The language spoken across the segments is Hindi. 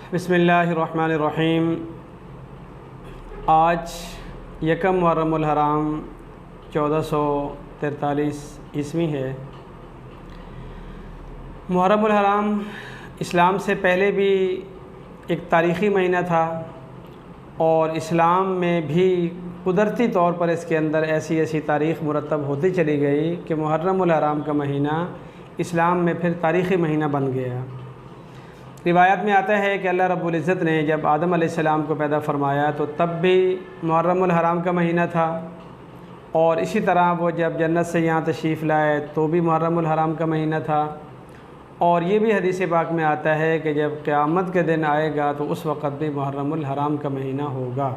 बिस्मिल्लाहिर्रहमानिर्रहीम। आज यकम मुहर्रमुल हराम 1443 ईस्वी है। मुहर्रमुल हराम इस्लाम से पहले भी एक तारीख़ी महीना था और इस्लाम में भी कुदरती तौर पर इसके अंदर ऐसी ऐसी तारीख़ मुरतब होती चली गई कि मुहर्रमुल हराम का महीना इस्लाम में फिर तारीख़ी महीना बन गया। रिवायत में आता है कि अल्लाह रब्बुल इज़्ज़त ने जब आदम अलैहिस्सलाम को पैदा फरमाया तो तब भी मुहर्रमुल हराम का महीना था, और इसी तरह वो जब जन्नत से यहाँ तशरीफ़ लाए तो भी मुहर्रमुल हराम का महीना था। और ये भी हदीस पाक में आता है कि जब क़यामत के दिन आएगा तो उस वक़्त भी मुहर्रमुल हराम का महीना होगा।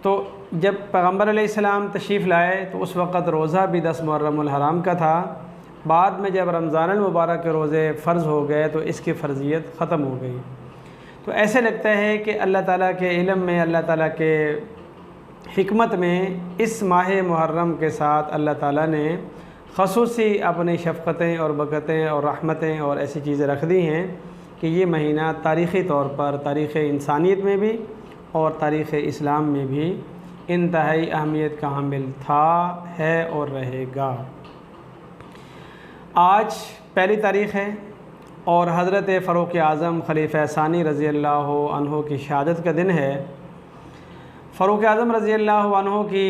तो जब पैगम्बर अलैहिस्सलाम तशरीफ़ लाए तो उस वक़्त रोज़ा भी 10 मुहर्रमुल हराम का था। बाद में जब रमज़ानुल मुबारक के रोज़े फ़र्ज़ हो गए तो इसकी फ़र्ज़ियत ख़त्म हो गई। तो ऐसे लगता है कि अल्लाह ताला के इल्म में, अल्लाह ताला के हिकमत में इस माह मुहर्रम के साथ अल्लाह ताला ने ख़ुसूसी अपनी शफ़क़तें और बरकतें और रहमतें और ऐसी चीज़ें रख दी हैं कि ये महीना तारीख़ी तौर पर तारीख़ इंसानियत में भी और तारीख़ इस्लाम में भी इंतहाई अहमियत का हामिल था, है और रहेगा। आज पहली तारीख़ है और हज़रत फ़ारूक़ आज़म खलीफ़ा सानी रज़ी अल्लाह अन्हु की शहादत का दिन है। फ़ारूक़ आज़म रज़ी अल्लाह अन्हु की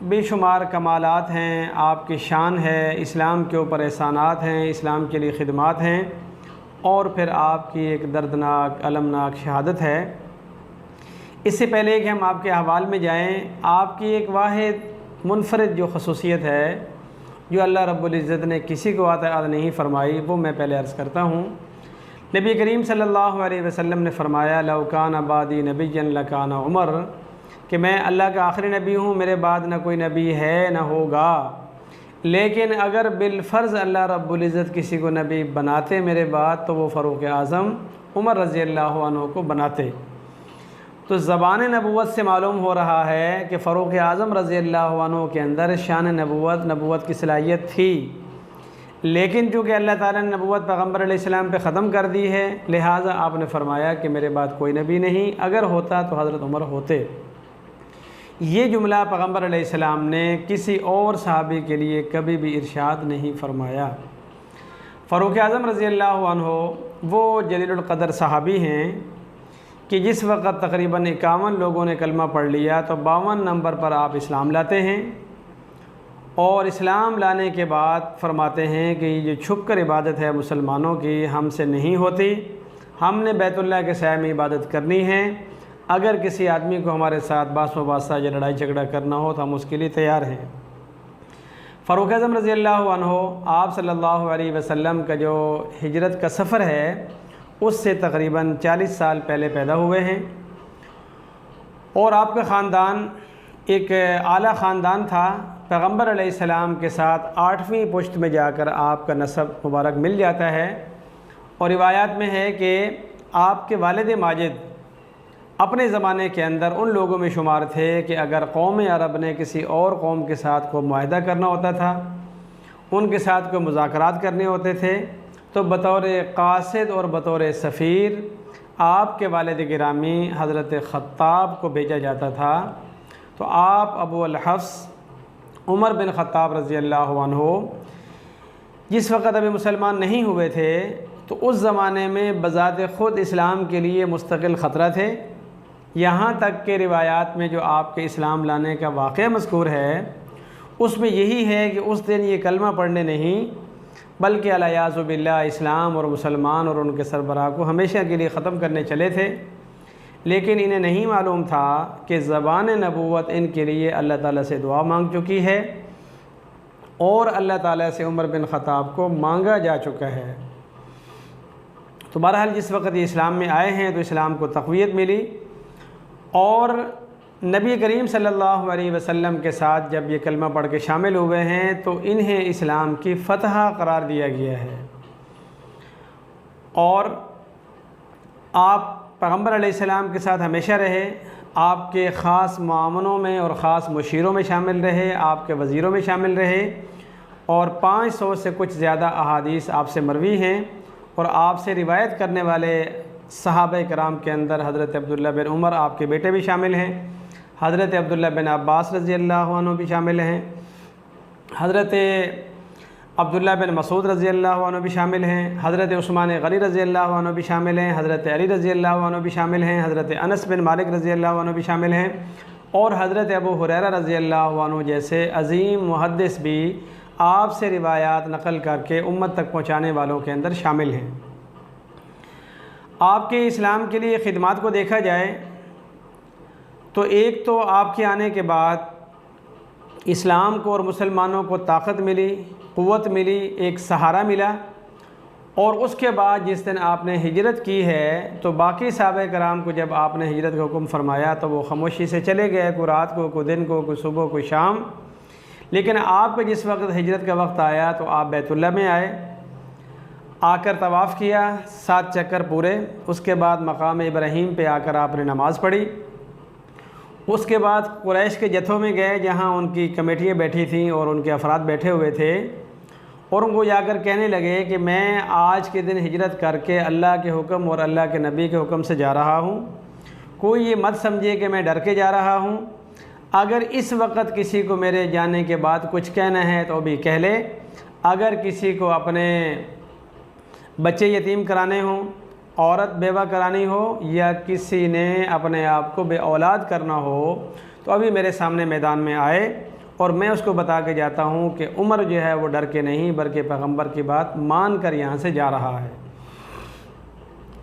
बेशुमार कमालात हैं, आपकी शान है, इस्लाम के ऊपर एहसानात हैं, इस्लाम के लिए ख़िदमात हैं, और फिर आपकी एक दर्दनाक अलमनाक शहादत है। इससे पहले कि हम आपके अहवाल में जाएँ, आपकी एक वाहिद मुनफ़रिद जो ख़ुसूसियत है जो अल्लाह रब्बुल इज़्ज़त ने किसी को अता नहीं फ़रमाई, वो मैं पहले अर्ज़ करता हूँ। नबी करीम सल्लल्लाहु अलैहि वसल्लम ने फ़रमाया, लौ कान अबादी नबिय्यन लकान उमर, कि मैं अल्लाह का आखिरी नबी हूँ, मेरे बाद न कोई नबी है न होगा, लेकिन अगर बिलफ़र्ज़ अल्लाह रब्बुल इज़्ज़त किसी को नबी बनाते मेरे बाद तो वो फ़ारूक़ आज़म उमर रज़ी अल्लाह अन्हु को बनाते। तो ज़बान नबूवत से मालूम हो रहा है कि फ़ारूक़ आज़म रज़ी अल्लाह अन्हु के अंदर शान नबूवत की सलाहियत थी, लेकिन चूँकि अल्लाह ताला ने नबूवत पैगम्बर अलैहिस्सलाम पे ख़त्म कर दी है, लिहाजा आपने फ़रमाया कि मेरे बाद कोई नबी नहीं, अगर होता तो हज़रत उमर होते। ये जुमला पैगम्बर अलैहिस्सलाम ने किसी और सहाबी के लिए कभी भी इरशाद नहीं फ़रमाया। फ़ारूक़ आज़म रज़ी अल्लाह अन्हु वो जलीलुल क़दर सहाबी हैं कि जिस वक़्त तकरीबन 51 लोगों ने कलमा पढ़ लिया तो 52 नंबर पर आप इस्लाम लाते हैं, और इस्लाम लाने के बाद फरमाते हैं कि ये छुप कर इबादत है मुसलमानों की, हमसे नहीं होती, हमने बैतुल्लाह के साए में इबादत करनी है। अगर किसी आदमी को हमारे साथ बास मुबासा या लड़ाई झगड़ा करना हो तो हम उसके लिए तैयार हैं। फ़ारूक़ आज़म रज़ी अल्लाह अन्हु आप सल्लल्लाहु अलैहि वसल्लम का जो हिजरत का सफ़र है उससे तकरीबन 40 साल पहले पैदा हुए हैं, और आपका ख़ानदान एक आला ख़ानदान था। पैगम्बर अलैहिस्सलाम के साथ 8वीं पुश्त में जाकर आपका नसब मुबारक मिल जाता है, और रिवायात में है कि आपके वालिद माजिद अपने ज़माने के अंदर उन लोगों में शुमार थे कि अगर कौम अरब ने किसी और कौम के साथ को मुआहदा करना होता था, उनके साथ कोई मुज़ाकरात करने होते थे, तो बतौर क़ासिद और बतौर सफ़ीर आपके वालिद गिरामी हज़रत ख़त्ताब को भेजा जाता था। तो आप अबू अल-हफ्स उमर बिन ख़त्ताब रज़ी अल्लाह अन्हु जिस वक़्त अभी मुसलमान नहीं हुए थे तो उस ज़माने में बज़ात ख़ुद इस्लाम के लिए मुस्तक़िल ख़तरा थे। यहाँ तक के रिवायात में जो आपके इस्लाम लाने का वाक़या मज़कूर है उसमें यही है कि उस दिन ये कलमा पढ़ने नहीं बल्कि अलियाज़ु बिल्लाह इस्लाम और मुसलमान और उनके सरबराह को हमेशा के लिए ख़त्म करने चले थे, लेकिन इन्हें नहीं मालूम था कि ज़बान नबूवत इनके लिए अल्लाह ताला से दुआ मांग चुकी है और अल्लाह ताला से उमर बिन ख़त्ताब को मांगा जा चुका है। तो बहरहाल जिस वक़्त ये इस्लाम में आए हैं तो इस्लाम को तक़वियत मिली, और नबी करीम सल्लल्लाहु अलैहि वसल्लम के साथ जब ये कलमा पढ़ के शामिल हुए हैं तो इन्हें इस्लाम की फ़तह करार दिया गया है, और आप पैगम्बर अलैहिस्सलाम के साथ हमेशा रहे, आपके ख़ास मामलों में और ख़ास मुशीरों में शामिल रहे, आपके वज़ीरों में शामिल रहे, और 500 से कुछ ज़्यादा अहादीस आपसे मरवी हैं, और आपसे रिवायत करने वाले सहाबा कराम के अंदर हज़रत अब्दुल्ला बिन उमर आपके बेटे भी शामिल हैं, हज़रत अब्दुल्ला बिन अब्बास रज़ी अल्लाह अन्हु भी शामिल हैं, हज़रत अब्दुल्ला बिन मसूद रज़ी अल्लाह अन्हु भी शामिल हैं, हज़रत उस्मान गनी रज़ी अल्लाह अन्हु भी शामिल हैं, हज़रत अली रज़ी अल्लाह अन्हु भी शामिल हैं, हज़रत अनस बिन मालिक रज़ी अल्लाह अन्हु भी शामिल हैं और हज़रत अबू हुरैरा रज़ी अल्लाह अन्हु जैसे अज़ीम मुहद्दिस भी आपसे रिवायात नकल करके उम्मत तक पहुँचाने वालों के अंदर शामिल हैं। आपके इस्लाम के लिए ख़िदमत को देखा जाए तो एक तो आपके आने के बाद इस्लाम को और मुसलमानों को ताकत मिली, क़ुव्वत मिली, एक सहारा मिला। और उसके बाद जिस दिन आपने हिजरत की है तो बाकी सहाबा कराम को जब आपने हिजरत का हुक्म फरमाया तो वो खामोशी से चले गए, कोई रात को, कोई दिन को, कोई सुबह, कोई शाम। लेकिन आपके जिस वक्त हिजरत का वक्त आया तो आप बैतुल्लाह में आए, आकर तवाफ़ किया, 7 चक्कर पूरे। उसके बाद मकाम इब्राहीम पे आकर आपने नमाज़ पढ़ी। उसके बाद कुरैश के जत्थों में गए जहाँ उनकी कमेटियाँ बैठी थीं और उनके अफराद बैठे हुए थे और उनको जाकर कहने लगे कि मैं आज के दिन हिजरत करके अल्लाह के हुक्म और अल्लाह के नबी के हुक्म से जा रहा हूँ। कोई ये मत समझे कि मैं डर के जा रहा हूँ। अगर इस वक्त किसी को मेरे जाने के बाद कुछ कहना है तो भी कह ले। अगर किसी को अपने बच्चे यतीम कराने हों, औरत बेवा करानी हो या किसी ने अपने आप को बे औलाद करना हो तो अभी मेरे सामने मैदान में आए और मैं उसको बता के जाता हूँ कि उमर जो है वो डर के नहीं बल्कि पैगंबर की बात मान कर यहाँ से जा रहा है।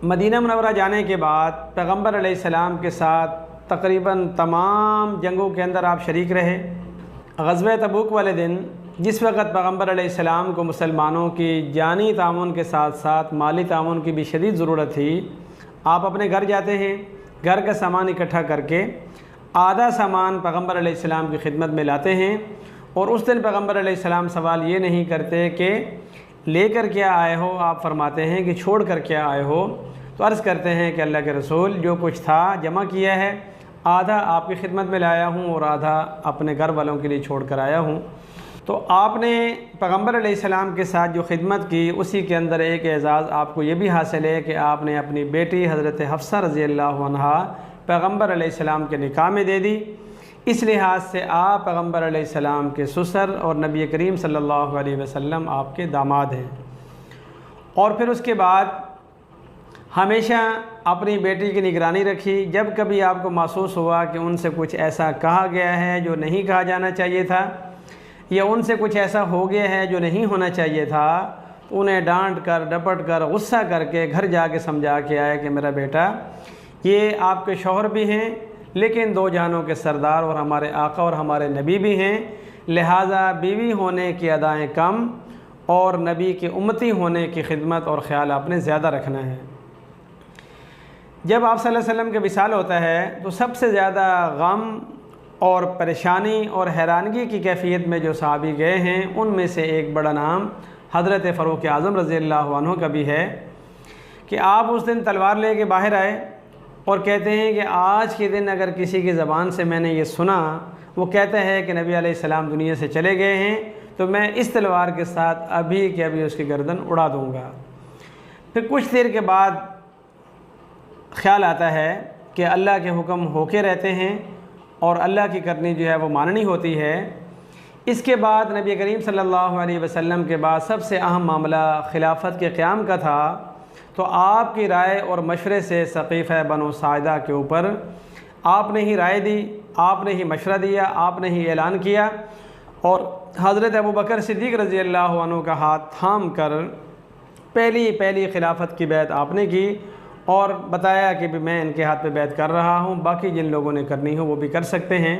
मदीना मुनव्वरा जाने के बाद पैगंबर अलैहिस्सलाम के साथ तकरीबन तमाम जंगों के अंदर आप शरीक रहे। ग़ज़वा तबूक वाले दिन जिस वक़्त पैगंबर अलैहिस्सलाम को मुसलमानों की जानी तामुन के साथ साथ माली तामुन की भी शदीद ज़रूरत थी, आप अपने घर जाते हैं, घर का सामान इकट्ठा करके आधा सामान पैगंबर अलैहिस्सलाम की खिदमत में लाते हैं। और उस दिन पैगंबर अलैहिस्सलाम सवाल ये नहीं करते कि लेकर क्या आए हो, आप फरमाते हैं कि छोड़ कर क्या आए हो। तो अर्ज़ करते हैं कि अल्लाह के रसूल जो कुछ था जमा किया है, आधा आपकी खिदमत में लाया हूँ और आधा अपने घर वालों के लिए छोड़ कर आया हूँ। तो आपने पैगंबर अलैहिस्सलाम के साथ जो खिदमत की उसी के अंदर एक एज़ाज़ आपको ये भी हासिल है कि आपने अपनी बेटी हज़रत हफ्सा रज़ी अल्लाह अन्हा पैगंबर अलैहिस्सलाम के निकाह में दे दी। इस लिहाज से आप पैगंबर अलैहिस्सलाम के ससुर और नबी करीम सल्लल्लाहु अलैहि वसल्लम आपके दामाद हैं। और फिर उसके बाद हमेशा अपनी बेटी की निगरानी रखी। जब कभी आपको महसूस हुआ कि उनसे कुछ ऐसा कहा गया है जो नहीं कहा जाना चाहिए था या उनसे कुछ ऐसा हो गया है जो नहीं होना चाहिए था, तो उन्हें डांट कर, डपट कर, गुस्सा करके घर जाके समझा के आए कि मेरा बेटा ये आपके शौहर भी हैं लेकिन 2 जहानों के सरदार और हमारे आका और हमारे नबी भी हैं, लिहाजा बीवी होने की अदाएँ कम और नबी की उम्मती होने की खिदमत और ख़्याल आपने ज़्यादा रखना है। जब आप सल्लल्लाहु अलैहि वसल्लम के विसाल होता है तो सबसे ज़्यादा गम और परेशानी और हैरानगी की कैफियत में जो सहाबी गए हैं उनमें से एक बड़ा नाम हज़रत फ़ारूक आज़म रज़ी अल्लाह अन्हु का भी है कि आप उस दिन तलवार लेके बाहर आए और कहते हैं कि आज के दिन अगर किसी की ज़बान से मैंने ये सुना, वो कहता है कि नबी अलैहिस्सलाम दुनिया से चले गए हैं, तो मैं इस तलवार के साथ अभी के अभी उसकी गर्दन उड़ा दूँगा। फिर कुछ देर के बाद ख़्याल आता है कि अल्लाह के हुक्म होके रहते हैं और अल्लाह की करनी जो है वो माननी होती है। इसके बाद नबी करीम सल्लल्लाहु अलैहि वसल्लम के बाद सबसे अहम मामला खिलाफत के क़याम का था। तो आपकी राय और मशवरे से सक़ीफ़ा बनु साइदा के ऊपर आपने ही राय दी, आपने ही मशवरा दिया, आपने ही ऐलान किया और हज़रत अबू बकर सिद्दीक़ रज़ी अल्लाह अन्हु का हाथ थाम कर पहली खिलाफत की बैत आपने की और बताया कि भी मैं इनके हाथ पे बैत कर रहा हूँ, बाकी जिन लोगों ने करनी हो वो भी कर सकते हैं।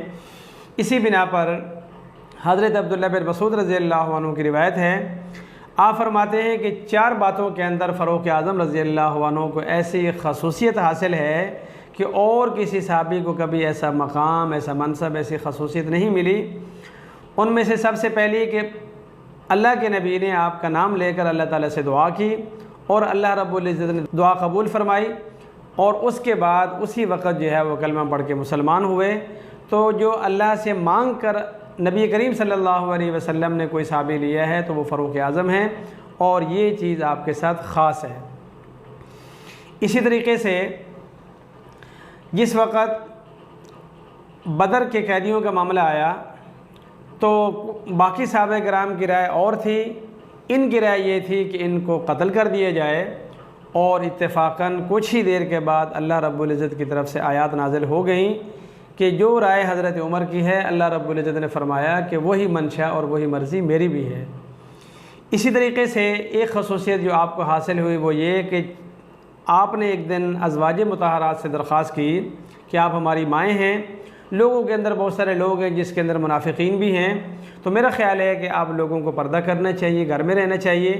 इसी बिना पर हज़रत अब्दुल्ला बिन मसूद रज़ी अल्लाह अन्हु की रिवायत है, आप फरमाते हैं कि 4 बातों के अंदर फ़ारूक आज़म रज़ी अल्लाह अन्हु को ऐसी खसूसियत हासिल है कि और किसी सहाबी को कभी ऐसा मकाम, ऐसा मनसब, ऐसी खसूसियत नहीं मिली। उनमें से सबसे पहली कि अल्लाह के नबी ने आपका नाम लेकर अल्लाह ताला से दुआ की और अल्लाह रब्बुल इज़्ज़त ने दुआ कबूल फरमाई और उसके बाद उसी वक्त जो है वो कलमा पढ़ के मुसलमान हुए। तो जो अल्लाह से मांग कर नबी करीम सल्लल्लाहु अलैहि वसल्लम ने कोई सहाबी लिया है तो वो फ़ारूक आज़म हैं और ये चीज़ आपके साथ ख़ास है। इसी तरीके से जिस वक़्त बदर के कैदियों का मामला आया तो बाकी सहाबा किराम की राय और थी, इनकी राय ये थी कि इनको कत्ल कर दिया जाए, और इत्तेफाकन कुछ ही देर के बाद अल्लाह रब्बुल इज़्ज़त की तरफ से आयत नाज़िल हो गई कि जो राय हज़रत उमर की है, अल्लाह रब्बुल इज़्ज़त ने फरमाया कि वही मंशा और वही मर्ज़ी मेरी भी है। इसी तरीके से एक ख़ुसूसियत जो आपको हासिल हुई वो ये कि आपने एक दिन अज़वाज मुतहरात से दरख्वास्त की कि आप हमारी माएँ हैं। लोगों के अंदर बहुत सारे लोग हैं जिसके अंदर मुनाफिकीन भी हैं, तो मेरा ख़्याल है कि आप लोगों को पर्दा करना चाहिए, घर में रहना चाहिए।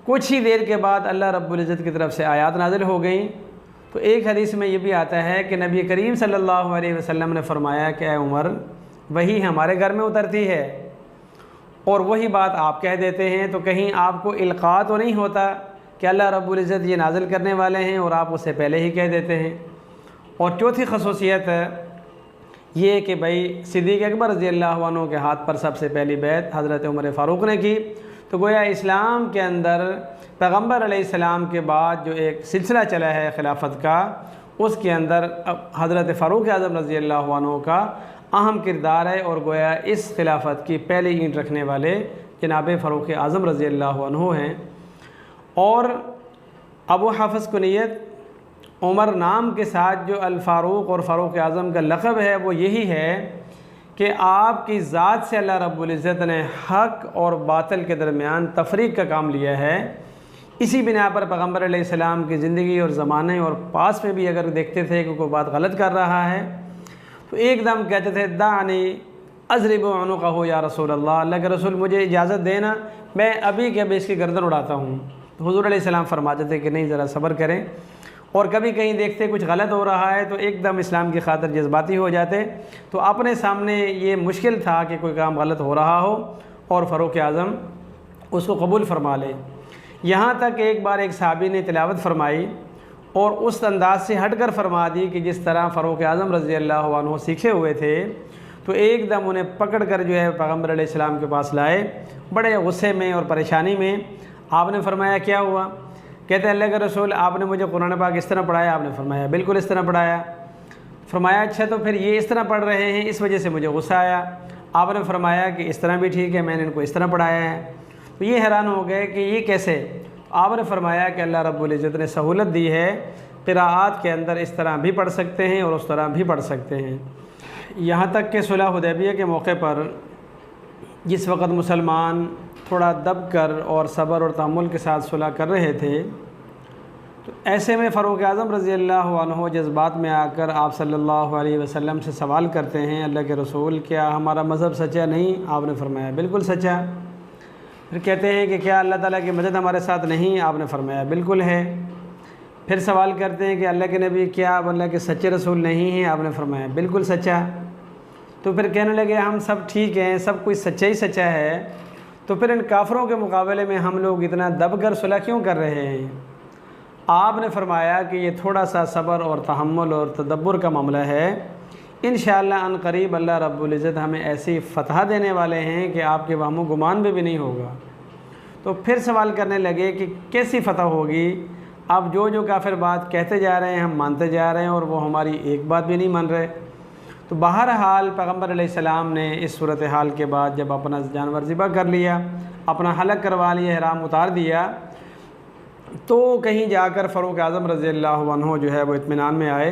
कुछ ही देर के बाद अल्लाह रब्बुल इज़्ज़त की तरफ से आयत नाज़िल हो गई। तो एक हदीस में ये भी आता है कि नबी करीम सल्लल्लाहु अलैहि वसल्लम ने फरमाया कि ऐ उमर, वही हमारे घर में उतरती है और वही बात आप कह देते हैं, तो कहीं आपको इल्क़ा तो नहीं होता कि अल्लाह रब्बुल इज़्ज़त ये नाज़िल करने वाले हैं और आप उससे पहले ही कह देते हैं। और चौथी खसूसियत ये कि भाई सिद्दीक़ अकबर रज़ी अल्लाहु अन्हु के हाथ पर सबसे पहली बैत हज़रत उमर फ़ारूक ने की। तो गोया इस्लाम के अंदर पैगम्बर अलैहिस्सलाम के बाद जो एक सिलसिला चला है खिलाफत का, उसके अंदर हज़रत फ़ारूक आज़म रज़ी अल्लाहु अन्हु का अहम किरदार है, और गोया इस खिलाफत की पहली ईंट रखने वाले जनाब फ़ारूक आज़म रज़ी अल्लाहु अन्हु हैं। और अबू हाफ़िज़ कुनियत उमर नाम के साथ जो अल-फ़ारूक और फ़ारूक आज़म का लक़ब है वो यही है कि आपकी ज़ात से अल्लाह रब्बुल इज़्ज़त ने हक़ और बातिल के दरमियान तफ़रीक़ का काम लिया है। इसी बिना पर पैगम्बर अलैहिस्सलाम की ज़िंदगी और ज़माने और पास में भी अगर देखते थे कि कोई बात गलत कर रहा है तो एकदम कहते थे दानी अज़रिब उनुक़हु या रसूल अल्लाह, अल्लाह के रसूल मुझे इजाज़त देना, मैं अभी के अभी इसकी गर्दन उड़ाता हूँ। तो हुज़ूर अलैहिस्सलाम फरमाते थे कि नहीं, ज़रा सब्र करें। और कभी कहीं देखते कुछ गलत हो रहा है तो एकदम इस्लाम की खातिर जज्बाती हो जाते। तो अपने सामने ये मुश्किल था कि कोई काम गलत हो रहा हो और फ़ारूक आज़म उसको कबूल फरमा ले। यहाँ तक एक बार एक सहाबी ने तिलावत फरमाई और उस अंदाज से हट कर फरमा दी कि जिस तरह फ़ारूक आज़म रज़ी अल्लाहु अन्हु सीखे हुए थे। तो एकदम उन्हें पकड़ कर जो है पैगम्बर अलैहिस्सलाम के पास लाए, बड़े गुस्से में और परेशानी में। आपने फरमाया क्या हुआ? कहते हैं अल्लाह के रसूल आपने मुझे कुरान पाक इस तरह पढ़ाया। आपने फरमाया बिल्कुल इस तरह पढ़ाया। फरमाया अच्छा तो फिर ये इस तरह पढ़ रहे हैं, इस वजह से मुझे गुस्सा आया। आपने फरमाया कि इस तरह भी ठीक है, मैंने इनको इस तरह पढ़ाया है। तो ये हैरान हो गए कि ये कैसे। आपने फरमाया कि अल्लाह रब्बुल इज़्ज़त ने सहूलत दी है, क़िराआत के अंदर इस तरह भी पढ़ सकते हैं और उस तरह भी पढ़ सकते हैं। यहाँ तक कि सुलह हुदैबिया के मौके पर जिस वक़्त मुसलमान थोड़ा दब कर और सब्र और तहम्मुल के साथ सुलह कर रहे थे, तो ऐसे में फ़ारूक आज़म रज़ी अल्लाहु अन्हु जज्बात में आकर आप सल्लल्लाहु अलैहि वसल्लम से सवाल करते हैं, अल्लाह के रसूल क्या हमारा मज़हब सच्चा नहीं? आपने फरमाया बिल्कुल सच्चा। फिर कहते हैं कि क्या अल्लाह ताला की मदद हमारे साथ नहीं? आपने फरमाया बिल्कुल है। फिर सवाल करते हैं कि अल्लाह के नबी क्या आप अल्लाह के सच्चे रसूल नहीं हैं? आपने फरमाया बिल्कुल सच्चा। तो फिर कहने लगे हम सब ठीक हैं, सब कुछ सच्चा ही सच्चा है, तो फिर इन काफ़रों के मुकाबले में हम लोग इतना दब कर सुलह क्यों कर रहे हैं? आपने फरमाया कि ये थोड़ा सा सब्र और तहम्मुल और तदब्बुर का मामला है। इंशाअल्लाह अन करीब अल्लाह रब्बुल इज़्ज़त हमें ऐसी फ़तह देने वाले हैं कि आपके वहमो गुमान में भी नहीं होगा। तो फिर सवाल करने लगे कि कैसी फ़तह होगी? अब जो काफ़िर बात कहते जा रहे हैं हम मानते जा रहे हैं और वो हमारी एक बात भी नहीं मान रहे। तो बहरहाल पैगम्बर अलैहिस्सलाम ने इस सूरत हाल के बाद जब अपना जानवर ज़िबा कर लिया, अपना हलक करवा लिया, ihराम उतार दिया, तो कहीं जाकर फ़ारूक आज़म रज़ी अल्लाहु अन्हु जो है वो इत्मीनान में आए।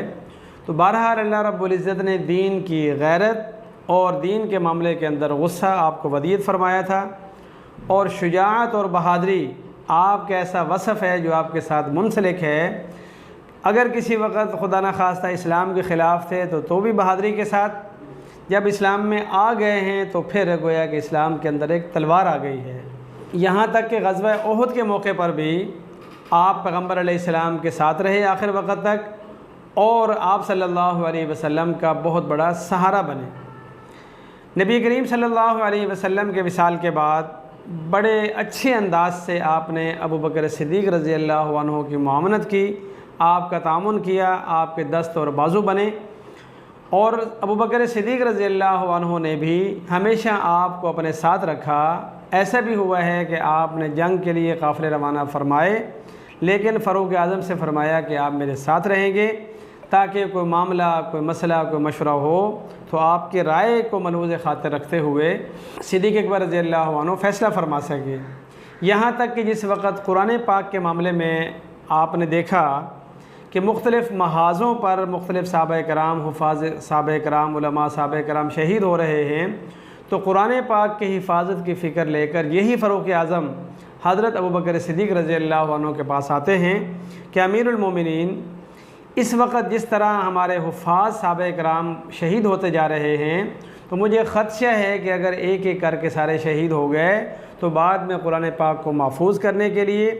तो बहरहाल अल्लाह रब्बुल इज़्ज़त ने दीन की गैरत और दीन के मामले के अंदर गुस्सा आपको वदीयत फ़रमाया था, और शुजाअत और बहादरी आपका ऐसा वसफ़ है जो आपके साथ मुंसलिक है। अगर किसी वक़्त खुदा न खास्ता इस्लाम के ख़िलाफ़ थे तो भी बहादरी के साथ, जब इस्लाम में आ गए हैं तो फिर गोया कि इस्लाम के अंदर एक तलवार आ गई है। यहाँ तक कि ग़ज़वा उहुद के मौके पर भी आप पैगम्बर अलैहिस्सलाम के साथ रहे आखिर वक़्त तक, और आप सल्लल्लाहु अलैहि वसल्लम का बहुत बड़ा सहारा बने। नबी करीम सल्लल्लाहु अलैहि वसल्लम के विसाल के बाद बड़े अच्छे अंदाज से आपने अबू बकर सिद्दीक़ रज़ी अल्लाहु अन्हु की मुआवनत की, आपका तामुन किया, आपके दस्त और बाजू बने। और अबू बकर सिद्दीक़ रज़ी अल्लाहु अन्हु ने भी हमेशा आपको अपने साथ रखा। ऐसा भी हुआ है कि आपने जंग के लिए काफ़िले रवाना फरमाए, लेकिन फ़ारूक आज़म से फ़रमाया कि आप मेरे साथ रहेंगे ताकि कोई मामला, कोई मसला, कोई मशवरा हो तो आपकी राय को मलहूज़ ख़ातिर रखते हुए सिद्दीक़ अकबर रज़ियल्लाहु अन्हु फ़ैसला फरमा सके। यहाँ तक कि जिस वक़्त कुरान पाक के मामले में आपने देखा कि मुख्तलिफ़ महाज़ों पर मुख्तलिफ़ सहाबा कराम, हुफ़ाज़ सहाबा कराम, उलमा सहाबा कराम शहीद हो रहे हैं, तो कुरान पाक की हिफाजत की फ़िक्र लेकर यही फ़ारूक आज़म हज़रत अबू बकर सिद्दीक़ रज़ियल्लाहु अन्हु के पास आते हैं कि अमीरुल मोमिनीन, इस वक्त जिस तरह हमारे हुफ़ाज़ सहाबा कराम शहीद होते जा रहे हैं तो मुझे ख़दशा है कि अगर एक एक करके सारे शहीद हो गए तो बाद में कुरान पाक को महफूज करने के लिए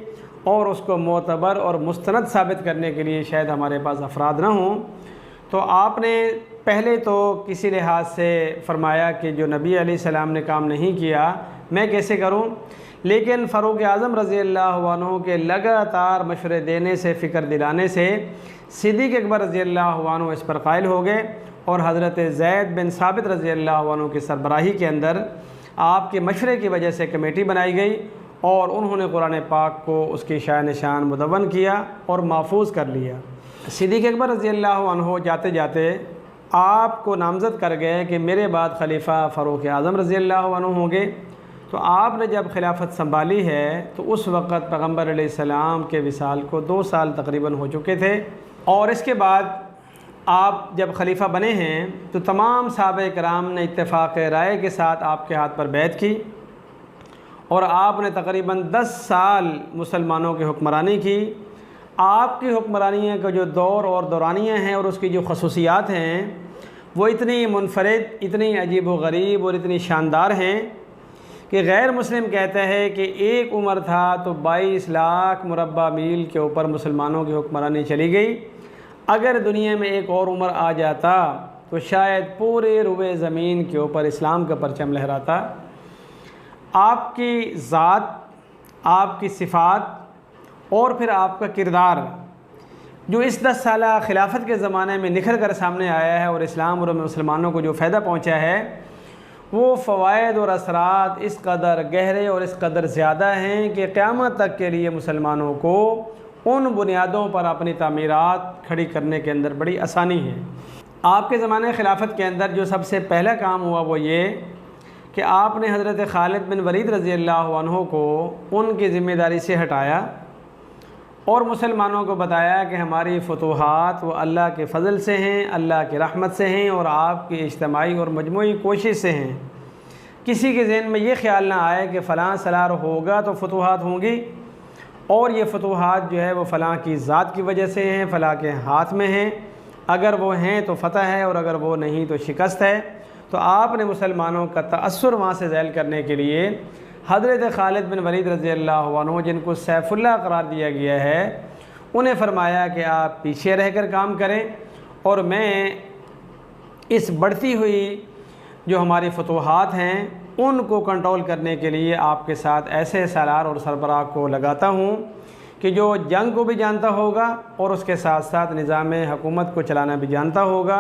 और उसको मोतबर और मुस्तनद साबित करने के लिए शायद हमारे पास अफराद ना हों। तो आपने पहले तो किसी लिहाज से फ़रमाया कि जो नबी अलैहिस्सलाम ने काम नहीं किया मैं कैसे करूं, लेकिन फ़ारूक आज़म रज़ियल्लाहु अन्हु के लगातार मशवरे देने से, फ़िक्र दिलाने से सिद्दीक़ अकबर रज़ियल्लाहु अन्हु इस पर कायल हो गए और हज़रत ज़ैद बिन साबित रज़ियल्लाहु अन्हु की सरबराही के अंदर आपके मशवरे की वजह से कमेटी बनाई गई और उन्होंने कुरान पाक को उसकी शान निशान मुदव्वन किया और महफूज कर लिया। सिद्दीक़ अकबर रज़ियल्लाहु अन्हु जाते जाते आपको नामज़द कर गए कि मेरे बाद खलीफ़ा फ़ारूक आज़म रज़ियल्लाहु अन्हु होंगे। तो आपने जब खिलाफत संभाली है तो उस वक़्त पैगम्बर अलैहिस्सलाम के विसाल को 2 साल तकरीबन हो चुके थे और इसके बाद आप जब खलीफ़ा बने हैं तो तमाम सहाबा कराम ने इत्तेफ़ाक़ राय के साथ आपके हाथ पर बैत की और आपने तकरीबन 10 साल मुसलमानों की हुक्मरानी की। आपकी हुक्मरानी का जो दौर और दौरानियाँ हैं और उसकी जो खसूसियात हैं वो इतनी मुनफरिद, इतनी अजीब व गरीब और इतनी शानदार हैं कि गैर मुस्लिम कहते हैं कि एक उम्र था तो 22 लाख मुरब्बा मील के ऊपर मुसलमानों की हुक्मरानी चली गई। अगर दुनिया में एक और उम्र आ जाता तो शायद पूरे रुए ज़मीन के ऊपर इस्लाम का परचम लहराता। आपकी ज़ात, आपकी सिफ़ात और फिर आपका किरदार जो इस 10 साला खिलाफत के ज़माने में निखर कर सामने आया है और इस्लाम और मुसलमानों को जो फ़ायदा पहुँचा है वो फ़वाइद और असरात इस कदर गहरे और इस कदर ज़्यादा हैं कि क़यामत तक के लिए मुसलमानों को उन बुनियादों पर अपनी तामीरात खड़ी करने के अंदर बड़ी आसानी है। आपके ज़माने खिलाफत के अंदर जो सबसे पहला काम हुआ वो ये कि आपने हज़रत खालिद बिन वलीद रज़ियल्लाहु अन्हु को उनकी ज़िम्मेदारी से हटाया और मुसलमानों को बताया कि हमारी फतूहात वो अल्लाह के फ़ज़ल से हैं, अल्लाह की रहमत से हैं और आपकी इज्तिमाई और मजमूई कोशिश से हैं। किसी के ज़हन में ये ख्याल ना आए कि फ़लाँ सलार होगा तो फतूहात होंगी और ये फतूहात जो है वो फ़लाँ की ज़ात की वजह से हैं, फ़लाँ के हाथ में हैं, अगर वो हैं तो फ़तह है और अगर वो नहीं तो शिकस्त है। तो आपने मुसलमानों का तअस्सुर वहाँ से ज़ैल करने के लिए हज़रत खालिद बिन वलीद रज़ियल्लाहु अन्हु जिनको सैफुल्लाह करार दिया गया है उन्हें फ़रमाया कि आप पीछे रहकर काम करें और मैं इस बढ़ती हुई जो हमारी फतूहात हैं उनको कंट्रोल करने के लिए आपके साथ ऐसे सालार और सरबराह को लगाता हूँ कि जो जंग को भी जानता होगा और उसके साथ साथ निज़ाम हुकूमत को चलाना भी जानता होगा।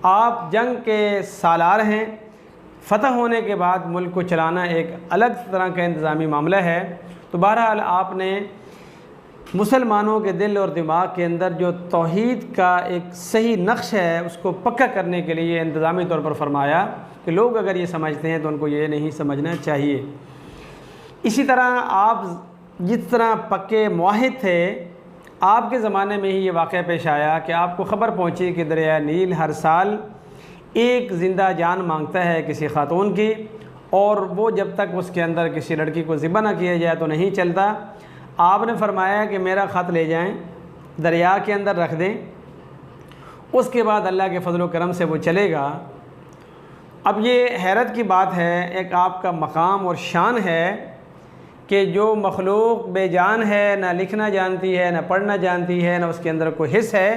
आप जंग के सालार हैं, फ़तह होने के बाद मुल्क को चलाना एक अलग तरह का इंतज़ामी मामला है। तो बहरहाल आपने मुसलमानों के दिल और दिमाग के अंदर जो तौहीद का एक सही नक्श है उसको पक्का करने के लिए इंतज़ामी तौर पर फरमाया कि लोग अगर ये समझते हैं तो उनको ये नहीं समझना चाहिए। इसी तरह आप जिस तरह पक्के मुआहिद थे, आपके ज़माने में ही ये वाक़या पेश आया कि आपको ख़बर पहुँची कि दरिया नील हर साल एक ज़िंदा जान मांगता है किसी ख़ातून की और वो जब तक उसके अंदर किसी लड़की को ज़िबा ना किया जाए तो नहीं चलता। आपने फरमाया कि मेरा ख़त ले जाएं, दरिया के अंदर रख दें, उसके बाद अल्लाह के फजल व करम से वो चलेगा। अब ये हैरत की बात है, एक आपका मकाम और शान है कि जो मखलूक बेजान है, ना लिखना जानती है, ना पढ़ना जानती है, ना उसके अंदर कोई हिस्स है,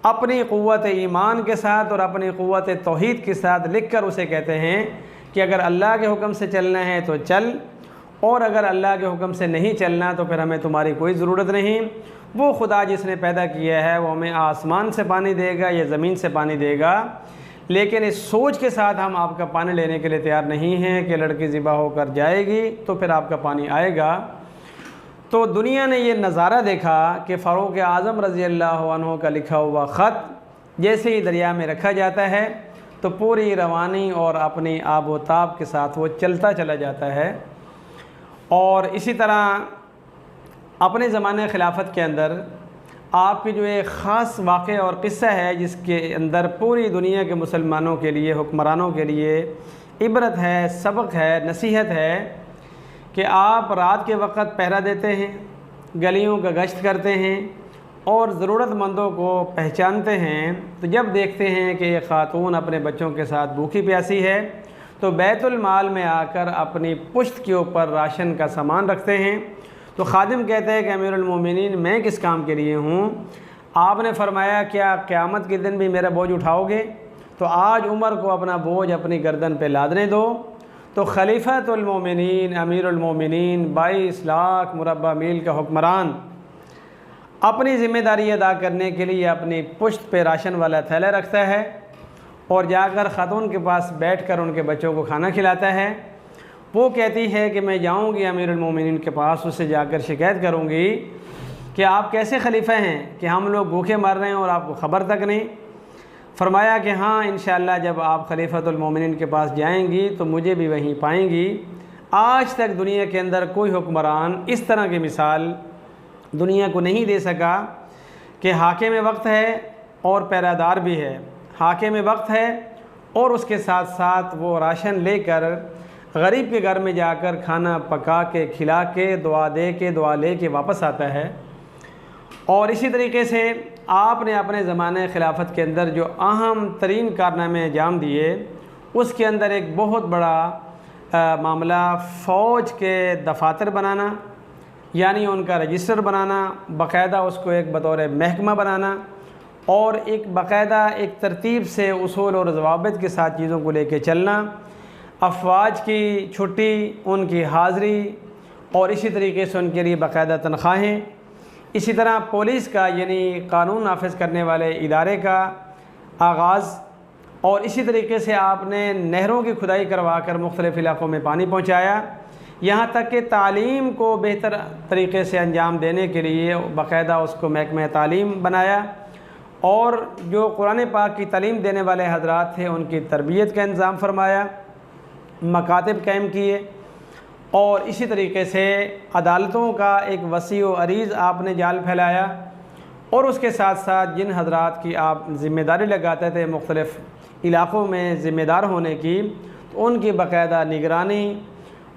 अपनी क़ुव्वत ईमान के साथ और अपनी क़ुव्वत तौहीद के साथ लिख कर उसे कहते हैं कि अगर अल्लाह के हुक्म से चलना है तो चल और अगर अल्लाह के हुक्म से नहीं चलना तो फिर हमें तुम्हारी कोई ज़रूरत नहीं। वो खुदा जिसने पैदा किया है वो हमें आसमान से पानी देगा या ज़मीन से पानी देगा, लेकिन इस सोच के साथ हम आपका पानी लेने के लिए तैयार नहीं हैं कि लड़की ज़िबा होकर जाएगी तो फिर आपका पानी आएगा। तो दुनिया ने ये नज़ारा देखा कि फ़ारूक आज़म रज़ी अल्लाह अन्हु का लिखा हुआ ख़त जैसे ही दरिया में रखा जाता है तो पूरी रवानी और अपनी आब व ताब के साथ वो चलता चला जाता है। और इसी तरह अपने ज़माने खिलाफत के अंदर आपकी जो एक ख़ास वाक़या और क़िस्सा है जिसके अंदर पूरी दुनिया के मुसलमानों के लिए, हुक्मरानों के लिए इबरत है, सबक है, नसीहत है कि आप रात के वक़्त पहरा देते हैं, गलियों का गश्त करते हैं और ज़रूरतमंदों को पहचानते हैं। तो जब देखते हैं कि एक ख़ातून अपने बच्चों के साथ भूखी प्यासी है तो बैतुल माल में आकर अपनी पुश्त के ऊपर राशन का सामान रखते हैं। तो खादिम कहते हैं कि अमीरुल मोमिनीन मैं किस काम के लिए हूँ? आपने फरमाया क्या क़यामत के दिन भी मेरा बोझ उठाओगे? तो आज उमर को अपना बोझ अपनी गर्दन पे लादने दो। तो खलीफतुल मोमिनीन अमीरुल मोमिनीन 22 लाख मुरब्बा मील का हुक्मरान अपनी ज़िम्मेदारी अदा करने के लिए अपनी पुश्त पे राशन वाला थैला रखता है और जाकर ख़ातून के पास बैठकर उनके बच्चों को खाना खिलाता है। वो कहती है कि मैं जाऊंगी अमीरुल मोमिनीन के पास, उससे जाकर शिकायत करूंगी कि आप कैसे खलीफा हैं कि हम लोग भूखे मर रहे हैं और आपको ख़बर तक नहीं। फरमाया कि हाँ इंशाअल्लाह जब आप खलीफतुल मोमिनीन के पास जाएंगी तो मुझे भी वहीं पाएंगी। आज तक दुनिया के अंदर कोई हुक्मरान इस तरह की मिसाल दुनिया को नहीं दे सका कि हाकिम वक्त है और पैरादार भी है, हाकिम वक्त है और उसके साथ साथ वो राशन लेकर गरीब के घर में जाकर खाना पका के खिला के दुआ ले के वापस आता है। और इसी तरीके से आपने अपने ज़माने खिलाफत के अंदर जो अहम तरीन कारनामे अंजाम दिए उसके अंदर एक बहुत बड़ा मामला फ़ौज के दफातर बनाना, यानी उनका रजिस्टर बनाना, बाकायदा उसको एक बतौर महकमा बनाना और एक बाकायदा एक तरतीब से उसूल और ज़वाबित के साथ चीज़ों को लेके चलना, अफवाज की छुट्टी, उनकी हाज़िरी और इसी तरीके से उनके लिए बाकायदा तनख्वाहें, इसी तरह पुलिस का यानी कानून नाफिज करने वाले इदारे का आगाज़ और इसी तरीके से आपने नहरों की खुदाई करवा कर मुख्तलिफ़ इलाक़ों में पानी पहुँचाया। यहाँ तक कि तालीम को बेहतर तरीके से अंजाम देने के लिए बाकायदा उसको महकमा तालीम बनाया और जो कुरान पाक की तालीम देने वाले हजरात थे उनकी तरबियत का इंतज़ाम फरमाया, मकातिब कायम किए और इसी तरीके से अदालतों का एक वसी व अरीज़ आपने जाल फैलाया। और उसके साथ साथ जिन हजरात की आप ज़िम्मेदारी लगाते थे मुख्तलिफ़ इलाक़ों में ज़िम्मेदार होने की, तो उनकी बाकायदा निगरानी,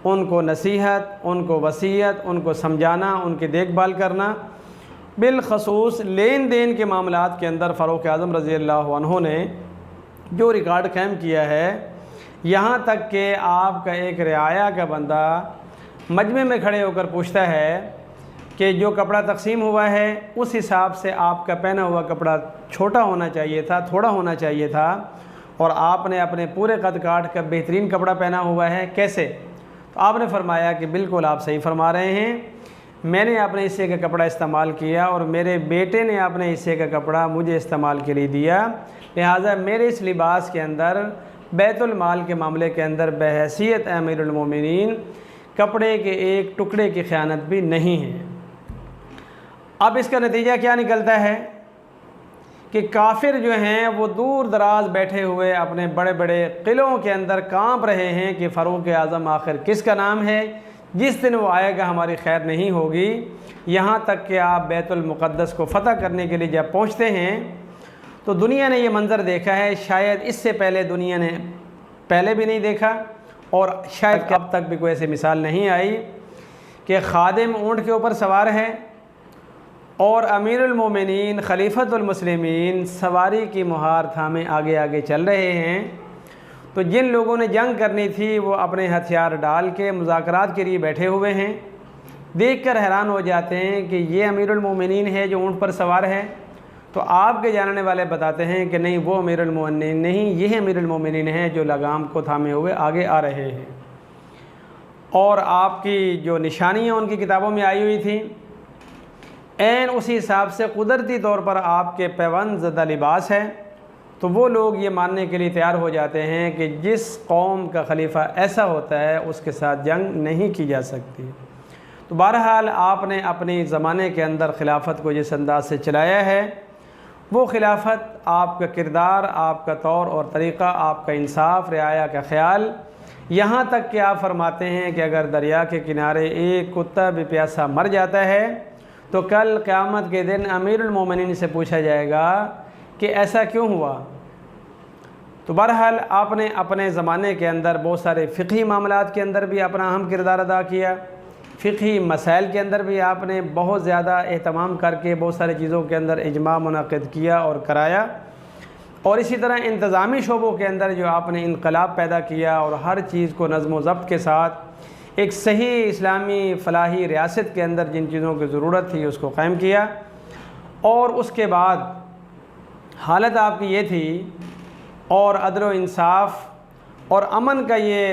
उनको नसीहत, उनको वसीयत, उनको समझाना, उनकी देखभाल करना। बिलखसूस लेन देन के मामलात के अंदर फ़ारूक आज़म रज़ी अल्लाह अन्हु ने जो रिकॉर्ड कायम किया है, यहाँ तक कि आपका एक रियाया का बंदा मजमे में खड़े होकर पूछता है कि जो कपड़ा तकसीम हुआ है उस हिसाब से आपका पहना हुआ कपड़ा छोटा होना चाहिए था, थोड़ा होना चाहिए था, और आपने अपने पूरे कद काट कर बेहतरीन कपड़ा पहना हुआ है, कैसे? तो आपने फरमाया कि बिल्कुल आप सही फरमा रहे हैं, मैंने अपने हिस्से का कपड़ा इस्तेमाल किया और मेरे बेटे ने अपने हिस्से का कपड़ा मुझे इस्तेमाल के लिए दिया, लिहाजा मेरे इस लिबास के अंदर बैतुल माल के मामले के अंदर बहैसियत अमीरुल मोमिनीन कपड़े के एक टुकड़े की ख़यानत भी नहीं है। अब इसका नतीजा क्या निकलता है कि काफिर जो हैं वो दूर दराज बैठे हुए अपने बड़े बड़े किलों के अंदर कांप रहे हैं कि फ़ारूक आज़म आखिर किसका नाम है, जिस दिन वो आएगा हमारी खैर नहीं होगी। यहाँ तक कि आप बैतुल मुक़द्दस को फ़तह करने के लिए जब पहुँचते हैं तो दुनिया ने ये मंज़र देखा है, शायद इससे पहले दुनिया ने पहले भी नहीं देखा और शायद अब तक भी कोई ऐसी मिसाल नहीं आई कि खादिम ऊँट के ऊपर सवार है और अमीरुल मोमिनीन खलीफतुल मुस्लिमीन सवारी की मुहार थामे आगे आगे चल रहे हैं। तो जिन लोगों ने जंग करनी थी वो अपने हथियार डाल के मुज़ाकरात के लिए बैठे हुए हैं। देखकर हैरान हो जाते हैं कि ये अमीरुल मोमिनीन है जो ऊँट पर सवार है। तो आपके जानने वाले बताते हैं कि नहीं, वो अमीरुल मोमिनीन नहीं, ये अमीरुल मोमिनीन है जो लगाम को थामे हुए आगे आ रहे हैं। और आपकी जो निशानियाँ उनकी किताबों में आई हुई थी ऐन उसी हिसाब से कुदरती तौर पर आपके पैबंद ज़दा लिबास है। तो वो लोग ये मानने के लिए तैयार हो जाते हैं कि जिस कौम का खलीफा ऐसा होता है उसके साथ जंग नहीं की जा सकती। तो बहरहाल आपने अपने ज़माने के अंदर खिलाफत को जिस अंदाज से चलाया है, वो खिलाफत, आपका किरदार, आपका तौर और तरीक़ा, आपका इंसाफ, रियाया का ख़याल, यहाँ तक कि आप फरमाते हैं कि अगर दरिया के किनारे एक कुत्ता भी प्यासा मर जाता है तो कल क़यामत के दिन अमीरुल मोमिनीन से पूछा जाएगा कि ऐसा क्यों हुआ। तो बहरहाल आपने अपने ज़माने के अंदर बहुत सारे फ़िक़ही मामलात के अंदर भी अपना अहम किरदार अदा किया। फ़िक़ही मसाइल के अंदर भी आपने बहुत ज़्यादा एहतमाम करके बहुत सारी चीज़ों के अंदर इजमा मुनक़िद किया और कराया। और इसी तरह इंतज़ामी शोबों के अंदर जो आपने इनकलाब पैदा किया और हर चीज़ को नज़्म व ज़ब्त के साथ एक सही इस्लामी फ़लाही रियासत के अंदर जिन चीज़ों की ज़रूरत थी उसको क़ायम किया। और उसके बाद हालत आपकी ये थी, और अदल व इंसाफ और अमन का ये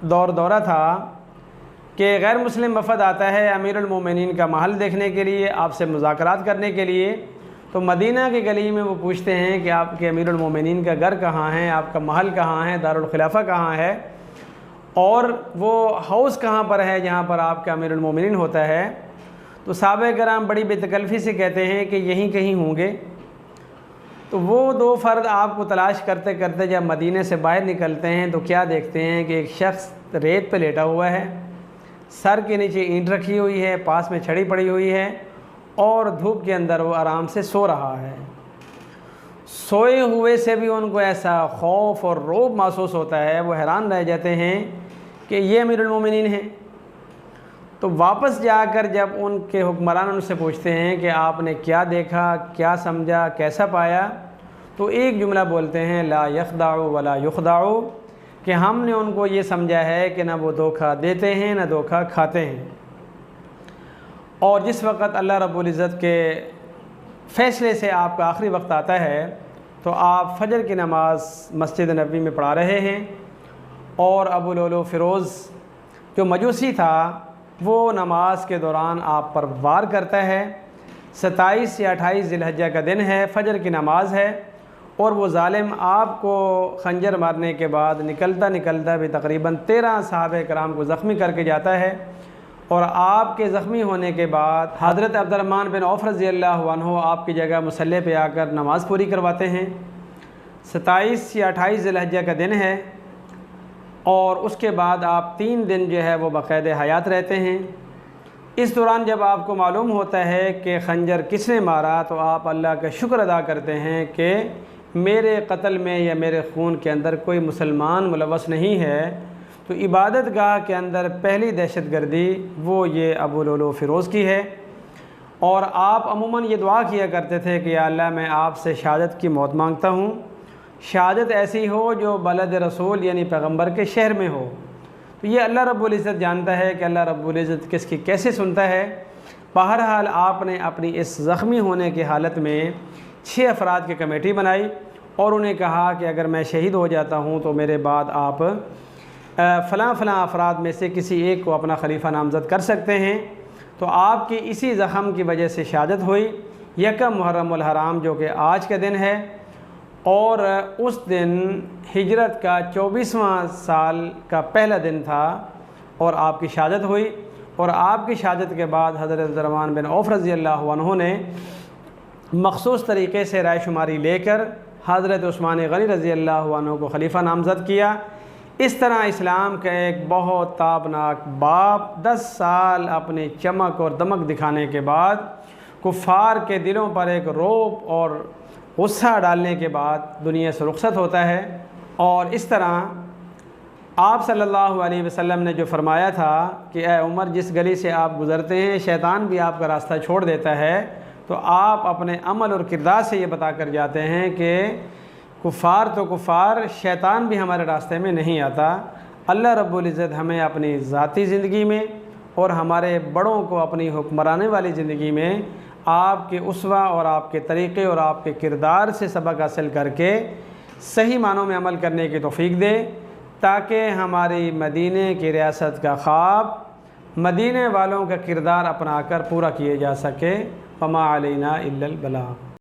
दौरा था कि गैर मुस्लिम वफ़द आता है अमीरुल मोमिनीन का महल देखने के लिए, आपसे मुज़ाकरात करने के लिए। तो मदीना की गली में वो पूछते हैं कि आपके अमीरुल मोमिनीन का घर कहाँ है, आपका महल कहाँ है, दारुल खिलाफा कहाँ है, और वो हाउस कहाँ पर है जहाँ पर आपका अमीरुल मोमिनीन होता है। तो सहाबा कराम बड़ी बेतकल्फ़ी से कहते हैं कि यहीं कहीं होंगे। तो वो दो फ़र्द आपको तलाश करते करते जब मदीने से बाहर निकलते हैं तो क्या देखते हैं कि एक शख्स रेत पे लेटा हुआ है, सर के नीचे ईंट रखी हुई है, पास में छड़ी पड़ी हुई है, और धूप के अंदर वो आराम से सो रहा है। सोए हुए से भी उनको ऐसा खौफ और रौब महसूस होता है, वो हैरान रह जाते हैं कि ये अमीरुल मोमिनीन हैं। तो वापस जाकर जब उनके हुक्मरान उनसे पूछते हैं कि आपने क्या देखा, क्या समझा, कैसा पाया, तो एक जुमला बोलते हैं, ला यखदाउ वला युखदाउ, कि हमने उनको ये समझा है कि ना वो धोखा देते हैं ना धोखा खाते हैं। और जिस वक़्त अल्लाह रब्बुल इज़्ज़त के फ़ैसले से आपका आखिरी वक्त आता है तो आप फ़जर की नमाज़ मस्जिद नबवी में पढ़ा रहे हैं, और अबू लुलु फ़िरोज़ जो मजूसी था वो नमाज के दौरान आप पर वार करता है। 27 या 28 ज़िलहज्जा का दिन है, फ़जर की नमाज़ है, और वो ज़ालिम आपको खंजर मारने के बाद निकलता निकलता भी तकरीबन 13 सहाबे कराम को ज़ख्मी करके जाता है। और आपके ज़ख्मी होने के बाद हज़रत अब्दुर्रहमान बिन औफ़ रज़ियल्लाहु अन्हु आपकी जगह मुसल्ले पे आकर नमाज़ पूरी करवाते हैं। 27 या 28 ज़िलहज्जा का दिन है, और उसके बाद आप 3 दिन जो है वो बाक़ायदे हयात रहते हैं। इस दौरान जब आपको मालूम होता है कि खंजर किसने मारा तो आप अल्लाह का शुक्र अदा करते हैं कि मेरे कत्ल में या मेरे खून के अंदर कोई मुसलमान मुलव्वस नहीं है। तो इबादत गाह के अंदर पहली दहशत गर्दी वो ये अबू लुलु फ़िरोज़ की है। और आप अमूमन ये दुआ किया करते थे कि या अल्लाह मैं आपसे शहादत की मौत मांगता हूँ, शहादत ऐसी हो जो बलद रसूल यानी पैगम्बर के शहर में हो। तो ये अल्लाह रब्बुल इज़्ज़त जानता है कि अल्लाह रब्बुल इज़्ज़त किसकी कैसे सुनता है। बहरहाल आपने अपनी इस ज़ख्मी होने की हालत में 6 अफराद की कमेटी बनाई और उन्हें कहा कि अगर मैं शहीद हो जाता हूँ तो मेरे बाद आप फ़लाँ अफराद में से किसी एक को अपना खलीफा नामज़द कर सकते हैं। तो आपकी इसी ज़ख़म की वजह से शहादत हुई यकम मुहर्रमुल हराम, जो कि आज का दिन है, और उस दिन हिजरत का 24वां साल का पहला दिन था और आपकी शहादत हुई। और आपकी शहादत के बाद हज़रत अब्दुर्रहमान बिन औफ़ रज़ियल्लाहु अन्हु ने मख़सूस तरीक़े से रायशुमारी लेकर हज़रत उस्मान गनी रज़ियल्लाहु अन्हु को खलीफा नामज़द किया। इस तरह इस्लाम का एक बहुत ताबनाक बाब 10 साल अपनी चमक और दमक दिखाने के बाद कुफ़ार के दिलों पर एक रौब और गुस्सा डालने के बाद दुनिया से रुखसत होता है। और इस तरह आप सल्लल्लाहु अलैहि वसल्लम ने जो फरमाया था कि ए उमर, जिस गली से आप गुज़रते हैं शैतान भी आपका रास्ता छोड़ देता है, तो आप अपने अमल और किरदार से ये बता कर जाते हैं कि कुफ़ार तो कुफ़ार, शैतान भी हमारे रास्ते में नहीं आता। अल्लाह रब्बुल इज़्ज़त हमें अपनी ज़ाती ज़िंदगी में और हमारे बड़ों को अपनी हुक्मरानी वाली ज़िंदगी में आपके उस्वा और आपके तरीक़े और आपके किरदार से सबक हासिल करके सही मानों में अमल करने की तौफ़ीक दे, ताकि हमारी मदीने की रियासत का ख्वाब मदीने वालों का किरदार अपना कर पूरा किए जा सके। फमा अलैना इल्लल बलाग।